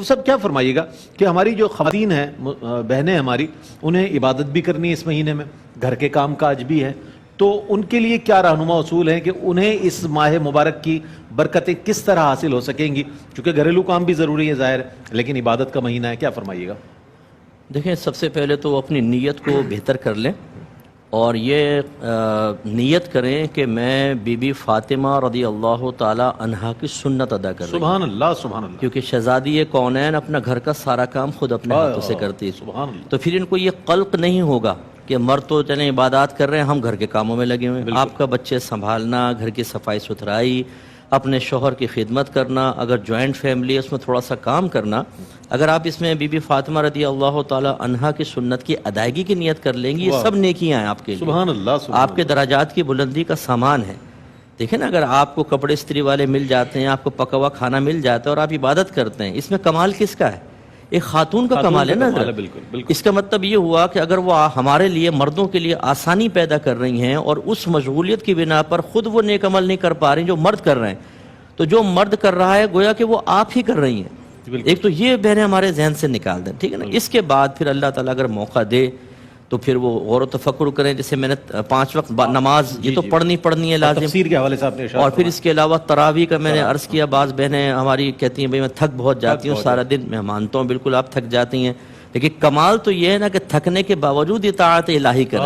سب کیا فرمائیے گا کہ ہماری جو خواتین ہیں، بہنیں ہماری، انہیں عبادت بھی کرنی ہے اس مہینے میں، گھر کے کام کاج بھی ہے، تو ان کے لیے کیا رہنما اصول ہیں کہ انہیں اس ماہ مبارک کی برکتیں کس طرح حاصل ہو سکیں گی؟ چونکہ گھریلو کام بھی ضروری ہے ظاہر ہے، لیکن عبادت کا مہینہ ہے، کیا فرمائیے گا؟ دیکھیں، سب سے پہلے تو اپنی نیت کو بہتر کر لیں اور یہ نیت کریں کہ میں بی بی فاطمہ رضی اللہ تعالی عنہا کی سنت ادا کر رہی ہوں، سبحان اللہ سبحان اللہ، کیونکہ شہزادی کونین اپنا گھر کا سارا کام خود اپنے ہاتھوں سے کرتی ہے، سبحان اللہ۔ تو پھر ان کو یہ قلق نہیں ہوگا کہ مرد تو چلیں عبادات کر رہے ہیں، ہم گھر کے کاموں میں لگے ہوئے ہیں۔ آپ کا بچے سنبھالنا، گھر کی صفائی ستھرائی، اپنے شوہر کی خدمت کرنا، اگر جوائنٹ فیملی ہے اس میں تھوڑا سا کام کرنا، اگر آپ اس میں بی بی فاطمہ رضی اللہ تعالی عنہا کی سنت کی ادائیگی کی نیت کر لیں گی، یہ سب نیکیاں ہیں آپ کے لیے، سبحان اللہ سبحان آپ کے درجات کی بلندی کا سامان ہے۔ دیکھیں نا، اگر آپ کو کپڑے استری والے مل جاتے ہیں، آپ کو پکا ہوا کھانا مل جاتا ہے اور آپ عبادت کرتے ہیں، اس میں کمال کس کا ہے؟ ایک خاتون کا کمال ہے نا۔ بالکل بالکل۔ اس کا مطلب یہ ہوا کہ اگر وہ ہمارے لیے، مردوں کے لیے آسانی پیدا کر رہی ہیں اور اس مشغولیت کی بنا پر خود وہ نیک عمل نہیں کر پا رہی جو مرد کر رہے ہیں، تو جو مرد کر رہا ہے گویا کہ وہ آپ ہی کر رہی ہیں۔ ایک تو یہ بہنیں ہمارے ذہن سے نکال دیں، ٹھیک ہے نا۔ اس کے بعد پھر اللہ تعالیٰ اگر موقع دے تو پھر وہ غور و تفکر کریں، جیسے میں نے 5 وقت نماز یہ تو پڑھنی ہے لازم، تفسیر کے حوالے سے آپ نے ارشاد اور پھر اس کے علاوہ تراویح کا میں نے عرض کیا، بعض بہنیں ہماری کہتی ہیں بھئی میں تھک بہت جاتی ہوں سارا دن، میں مانتا ہوں بالکل آپ تھک جاتی ہیں، لیکن کمال تو یہ ہے نا کہ تھکنے کے باوجود اطاعت الہی کریں،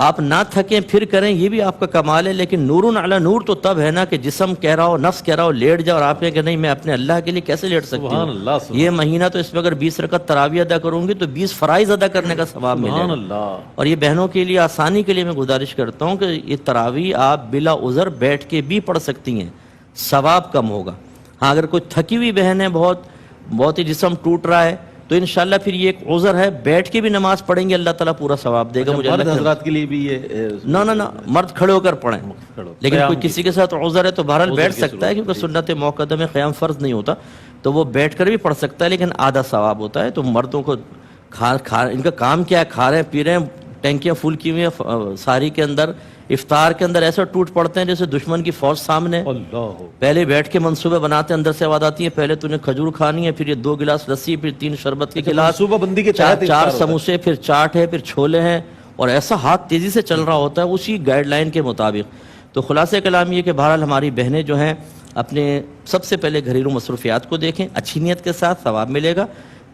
آپ نہ تھکیں پھر کریں، یہ بھی آپ کا کمال ہے۔ لیکن نور علی نور تو تب ہے نا کہ جسم کہہ رہا ہو، نفس کہہ رہا ہو لیٹ جاؤ اور آپ کہیں کہ نہیں میں اپنے اللہ کے لیے کیسے لیٹ سکتی ہوں؟ یہ مہینہ تو اس میں اگر 20 رکعت تراویح ادا کروں گی تو 20 فرائض ادا کرنے کا ثواب ملے گا۔ اور یہ بہنوں کے لیے آسانی کے لیے میں گزارش کرتا ہوں کہ یہ تراویح آپ بلا عذر بیٹھ کے بھی پڑھ سکتی ہیں، ثواب کم ہوگا۔ ہاں، اگر کوئی تھکی ہوئی بہن ہے، بہت ہی جسم ٹوٹ رہا ہے، تو انشاءاللہ پھر یہ ایک عذر ہے، بیٹھ کے بھی نماز پڑھیں گے اللہ تعالیٰ پورا ثواب دے گا۔ مجھے مرد حضرات کے لیے بھی یہ نہ مرد کھڑے ہو کر پڑھیں، لیکن کوئی کسی کے ساتھ عذر ہے تو بہرحال بیٹھ سکتا ہے، کیونکہ سنت موقدہ میں قیام فرض نہیں ہوتا، تو وہ بیٹھ کر بھی پڑھ سکتا ہے، لیکن آدھا ثواب ہوتا ہے۔ تو مردوں کو ان کا کام کیا ہے؟ کھا رہے ہیں، پی رہے ہیں، ٹینکیاں فل کی ہوئی ہیں، ساری کے اندر افطار کے اندر ایسا ٹوٹ پڑتے ہیں جیسے دشمن کی فوج سامنے، پہلے بیٹھ کے منصوبے بناتے ہیں، اندر سے آواز آتی ہے پہلے تو نے کھجور کھانی ہے، پھر یہ 2 گلاس لسی، پھر 3 شربت کے گلاس، 4 سموسے، پھر چاٹ ہے، پھر چھولے ہیں، اور ایسا ہاتھ تیزی سے چل رہا ہوتا ہے اسی گائیڈ لائن کے مطابق۔ تو خلاصہ کلام یہ کہ بہرحال ہماری بہنیں جو ہیں اپنے سب سے پہلے گھریلو مصروفیات کو دیکھیں، اچھی نیت کے ساتھ ثواب ملے گا،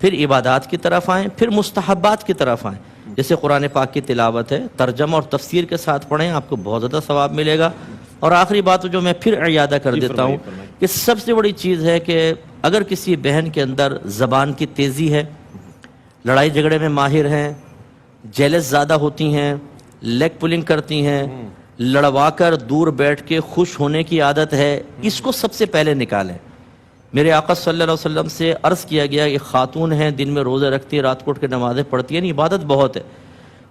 پھر عبادات کی طرف آئیں، پھر مستحبات کی طرف آئیں، جیسے قرآن پاک کی تلاوت ہے، ترجمہ اور تفسیر کے ساتھ پڑھیں، آپ کو بہت زیادہ ثواب ملے گا۔ اور آخری بات جو میں پھر اعادہ کر دیتا ہوں کہ سب سے بڑی چیز ہے کہ اگر کسی بہن کے اندر زبان کی تیزی ہے، لڑائی جھگڑے میں ماہر ہیں، جیلس زیادہ ہوتی ہیں، لیگ پولنگ کرتی ہیں، لڑوا کر دور بیٹھ کے خوش ہونے کی عادت ہے، اس کو سب سے پہلے نکالیں۔ میرے آقا صلی اللہ علیہ وسلم سے عرض کیا گیا کہ خاتون ہیں، دن میں روزے رکھتی ہے، رات کو اٹھ کے نمازیں پڑھتی ہیں، عبادت بہت ہے،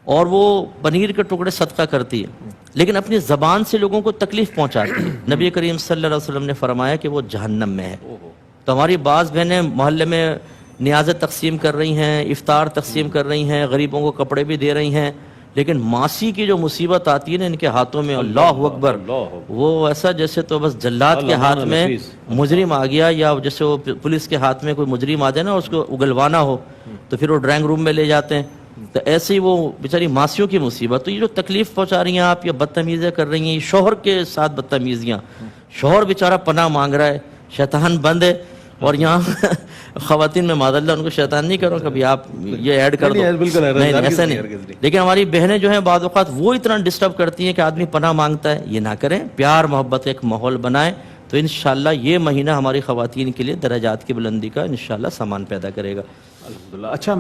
اور وہ پنیر کے ٹکڑے صدقہ کرتی ہے، لیکن اپنی زبان سے لوگوں کو تکلیف پہنچاتی ہے۔ نبی کریم صلی اللہ علیہ وسلم نے فرمایا کہ وہ جہنم میں ہے۔ تو ہماری بعض بہنیں محلے میں نیازیں تقسیم کر رہی ہیں، افطار تقسیم کر رہی ہیں، غریبوں کو کپڑے بھی دے رہی ہیں، لیکن ماسی کی جو مصیبت آتی ہے نا ان کے ہاتھوں میں، اللہ اکبر، وہ ایسا جیسے تو بس جلاد کے ہاتھ میں مجرم آ گیا، یا جیسے وہ پولیس کے ہاتھ میں کوئی مجرم آ جائے نا، اس کو اگلوانا ہو تو پھر وہ ڈرائنگ روم میں لے جاتے ہیں، تو ایسے ہی وہ بیچاری ماسیوں کی مصیبت۔ تو یہ جو تکلیف پہنچا رہی ہیں آپ، یا بدتمیزیاں کر رہی ہیں، شوہر کے ساتھ بدتمیزیاں، شوہر بیچارہ پناہ مانگ رہا ہے، شیطان بند ہے، اور یہاں خواتین میں معاذ اللہ ان کو شیطان نہیں کرو کبھی آپ یہ ایڈ کر دو، نہیں ایسا نہیں۔ لیکن ہماری بہنیں جو ہیں بعض اوقات وہ اتنا ڈسٹرب کرتی ہیں کہ آدمی پناہ مانگتا ہے، یہ نہ کریں، پیار محبت کا ایک ماحول بنائیں، تو انشاءاللہ یہ مہینہ ہماری خواتین کے لیے درجات کی بلندی کا انشاءاللہ سامان پیدا کرے گا۔ اچھا،